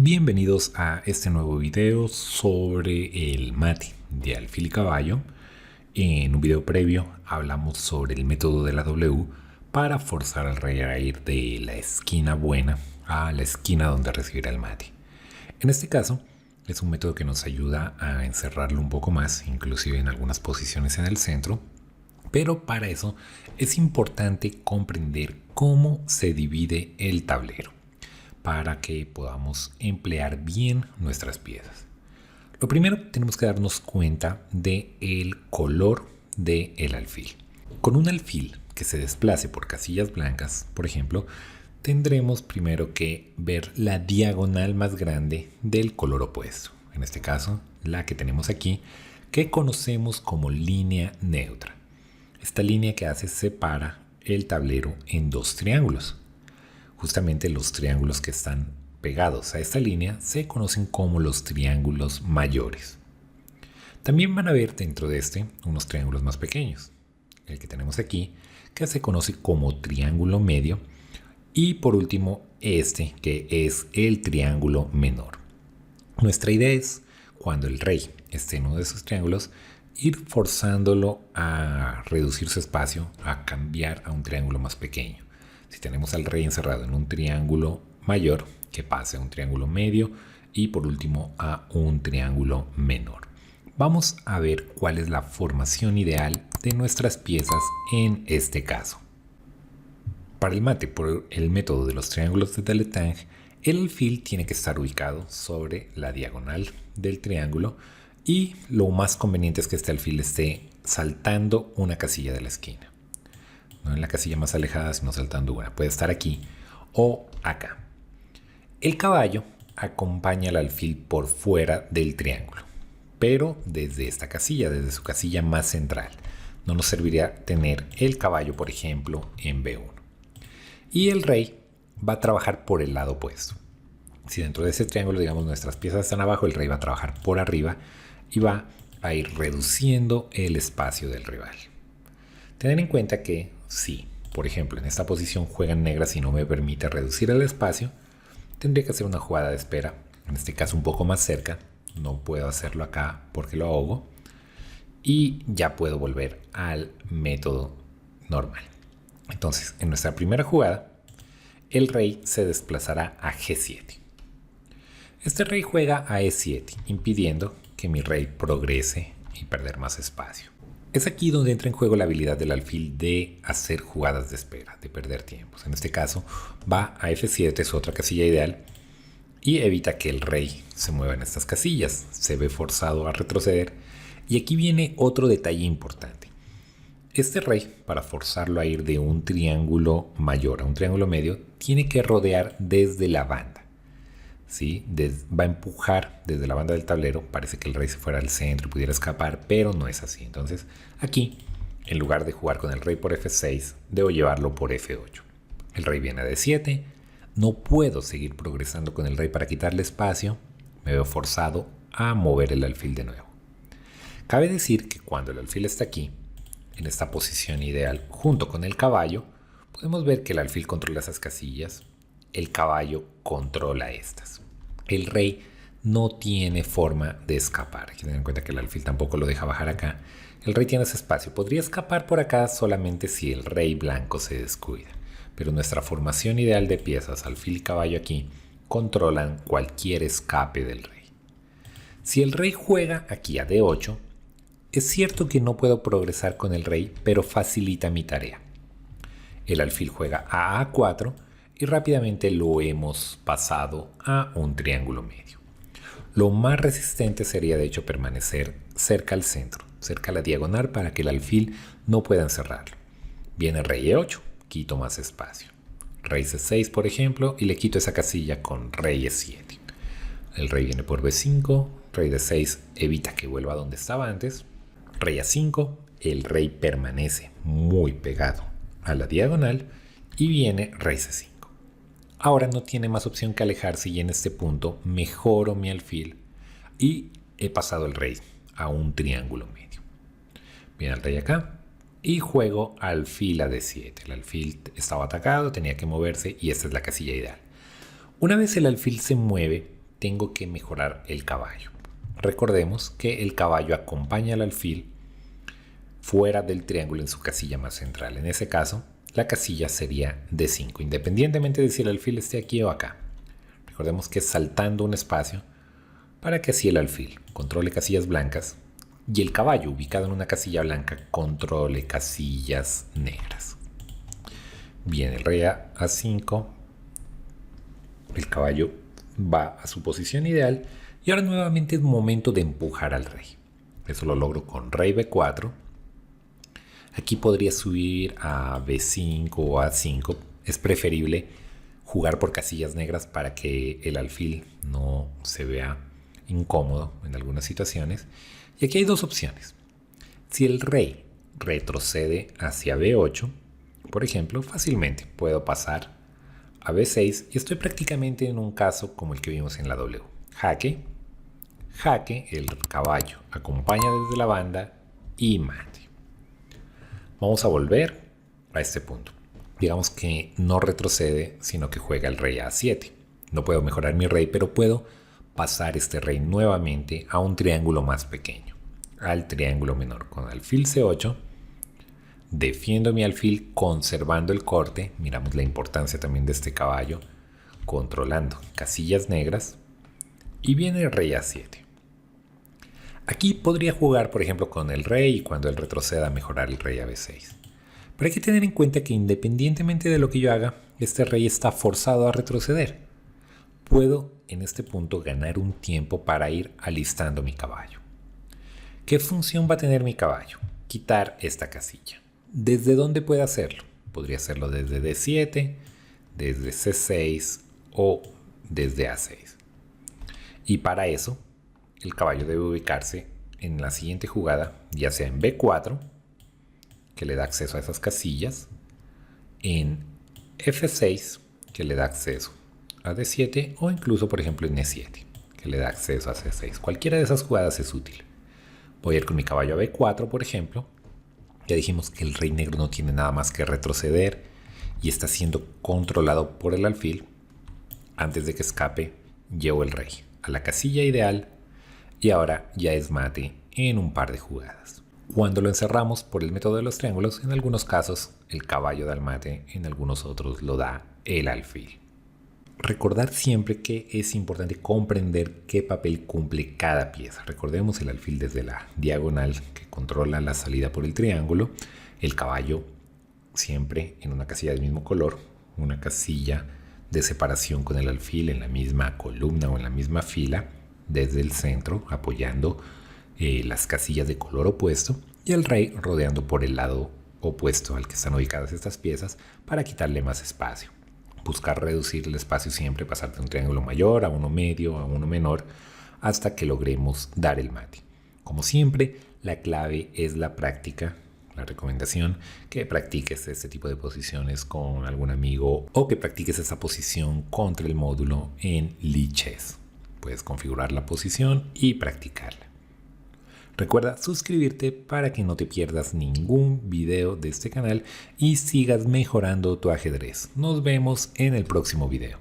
Bienvenidos a este nuevo video sobre el mate de alfil y caballo. En un video previo hablamos sobre el método de la W para forzar al rey a ir de la esquina buena a la esquina donde recibirá el mate. En este caso es un método que nos ayuda a encerrarlo un poco más, inclusive en algunas posiciones en el centro, pero para eso es importante comprender cómo se divide el tablero, para que podamos emplear bien nuestras piezas. Lo primero, tenemos que darnos cuenta del color del alfil. Con un alfil que se desplace por casillas blancas, por ejemplo, tendremos primero que ver la diagonal más grande del color opuesto. En este caso, la que tenemos aquí, que conocemos como línea neutra. Esta línea que separa el tablero en dos triángulos. Justamente los triángulos que están pegados a esta línea se conocen como los triángulos mayores. También van a ver dentro de unos triángulos más pequeños. El que tenemos aquí, que se conoce como triángulo medio. Y por último, que es el triángulo menor. Nuestra idea es, cuando el rey esté en uno de esos triángulos, ir forzándolo a reducir su espacio, a cambiar a un triángulo más pequeño. Si tenemos al rey encerrado en un triángulo mayor, que pase a un triángulo medio y por último a un triángulo menor. Vamos a ver cuál es la formación ideal de nuestras piezas en este caso. Para el mate por el método de los triángulos de Delettange, el alfil tiene que estar ubicado sobre la diagonal del triángulo y lo más conveniente es que este alfil esté saltando una casilla de la esquina. No en la casilla más alejada, sino saltando una. Puede estar aquí o acá. El caballo acompaña al alfil por fuera del triángulo, pero desde esta casilla, desde su casilla más central. No nos serviría tener el caballo, por ejemplo, en B1. Y el rey va a trabajar por el lado opuesto. Si dentro de ese triángulo, digamos, nuestras piezas están abajo, el rey va a trabajar por arriba y va a ir reduciendo el espacio del rival. Tener en cuenta que si, por ejemplo, en esta posición juegan negras y no me permite reducir el espacio, tendría que hacer una jugada de espera, en este caso un poco más cerca. No puedo hacerlo acá porque lo ahogo. Y ya puedo volver al método normal. Entonces, en nuestra primera jugada, el rey se desplazará a G7. Este rey juega a E7, impidiendo que mi rey progrese y perder más espacio. Es aquí donde entra en juego la habilidad del alfil de hacer jugadas de espera, de perder tiempos. En este caso, va a F7, es otra casilla ideal, y evita que el rey se mueva en estas casillas. Se ve forzado a retroceder. Y aquí viene otro detalle importante. Este rey, para forzarlo a ir de un triángulo mayor a un triángulo medio, tiene que rodear desde la banda. ¿Sí? Va a empujar desde la banda del tablero. Parece que el rey se fuera al centro y pudiera escapar, pero no es así. Entonces aquí, en lugar de jugar con el rey por F6, debo llevarlo por F8. El rey viene a D7. No puedo seguir progresando con el rey para quitarle espacio. Me veo forzado a mover el alfil de nuevo. Cabe decir que cuando el alfil está aquí, en esta posición ideal, junto con el caballo, podemos ver que el alfil controla esas casillas, el caballo controla estas. El rey no tiene forma de escapar. Hay que tener en cuenta que el alfil tampoco lo deja bajar acá. El rey tiene ese espacio. Podría escapar por acá solamente si el rey blanco se descuida. Pero nuestra formación ideal de piezas, alfil y caballo aquí, controlan cualquier escape del rey. Si el rey juega aquí a D8, es cierto que no puedo progresar con el rey, pero facilita mi tarea. El alfil juega a A4 y rápidamente lo hemos pasado a un triángulo medio. Lo más resistente sería de hecho permanecer cerca al centro, cerca a la diagonal para que el alfil no pueda encerrarlo. Viene rey E8, quito más espacio. Rey C6 por ejemplo y le quito esa casilla con rey E7. El rey viene por B5, rey D6 evita que vuelva a donde estaba antes. Rey A5, el rey permanece muy pegado a la diagonal y viene rey C5. Ahora no tiene más opción que alejarse y en este punto mejoro mi alfil y he pasado el rey a un triángulo medio. Viene el rey acá y juego alfil a D7. El alfil estaba atacado, tenía que moverse y esta es la casilla ideal. Una vez el alfil se mueve, tengo que mejorar el caballo. Recordemos que el caballo acompaña al alfil fuera del triángulo en su casilla más central. En ese caso, la casilla sería D5, independientemente de si el alfil esté aquí o acá. Recordemos que es saltando un espacio para que así el alfil controle casillas blancas y el caballo ubicado en una casilla blanca controle casillas negras. Bien, el rey a A5, el caballo va a su posición ideal y ahora nuevamente es momento de empujar al rey. Eso lo logro con rey B4. Aquí podría subir a B5 o A5. Es preferible jugar por casillas negras para que el alfil no se vea incómodo en algunas situaciones. Y aquí hay dos opciones. Si el rey retrocede hacia B8, por ejemplo, fácilmente puedo pasar a B6 y estoy prácticamente en un caso como el que vimos en la W. Jaque, jaque, el caballo acompaña desde la banda y mate. Vamos a volver a este punto. Digamos que no retrocede, sino que juega el rey a A7. No puedo mejorar mi rey, pero puedo pasar este rey nuevamente a un triángulo más pequeño, al triángulo menor. Con alfil C8, defiendo mi alfil conservando el corte. Miramos la importancia también de este caballo, controlando casillas negras. Y viene el rey A7. Aquí podría jugar, por ejemplo, con el rey y cuando él retroceda mejorar el rey a B6. Pero hay que tener en cuenta que independientemente de lo que yo haga, este rey está forzado a retroceder. Puedo en este punto ganar un tiempo para ir alistando mi caballo. ¿Qué función va a tener mi caballo? Quitar esta casilla. ¿Desde dónde puede hacerlo? Podría hacerlo desde D7, desde C6 o desde A6. Y para eso, el caballo debe ubicarse en la siguiente jugada, ya sea en B4, que le da acceso a esas casillas, en F6, que le da acceso a D7, o incluso, por ejemplo, en E7, que le da acceso a C6. Cualquiera de esas jugadas es útil. Voy a ir con mi caballo a B4, por ejemplo. Ya dijimos que el rey negro no tiene nada más que retroceder y está siendo controlado por el alfil. Antes de que escape, llevo el rey a la casilla ideal y ahora ya es mate en un par de jugadas. Cuando lo encerramos por el método de los triángulos, en algunos casos el caballo da el mate, en algunos otros lo da el alfil. Recordar siempre que es importante comprender qué papel cumple cada pieza. Recordemos el alfil desde la diagonal que controla la salida por el triángulo, el caballo siempre en una casilla del mismo color, una casilla de separación con el alfil en la misma columna o en la misma fila, desde el centro apoyando las casillas de color opuesto y el rey rodeando por el lado opuesto al que están ubicadas estas piezas para quitarle más espacio. Buscar reducir el espacio siempre, pasar de un triángulo mayor a uno medio, a uno menor, hasta que logremos dar el mate. Como siempre, la clave es la práctica. La recomendación que practiques este tipo de posiciones con algún amigo o que practiques esa posición contra el módulo en Lichess. Puedes configurar la posición y practicarla. Recuerda suscribirte para que no te pierdas ningún video de este canal y sigas mejorando tu ajedrez. Nos vemos en el próximo video.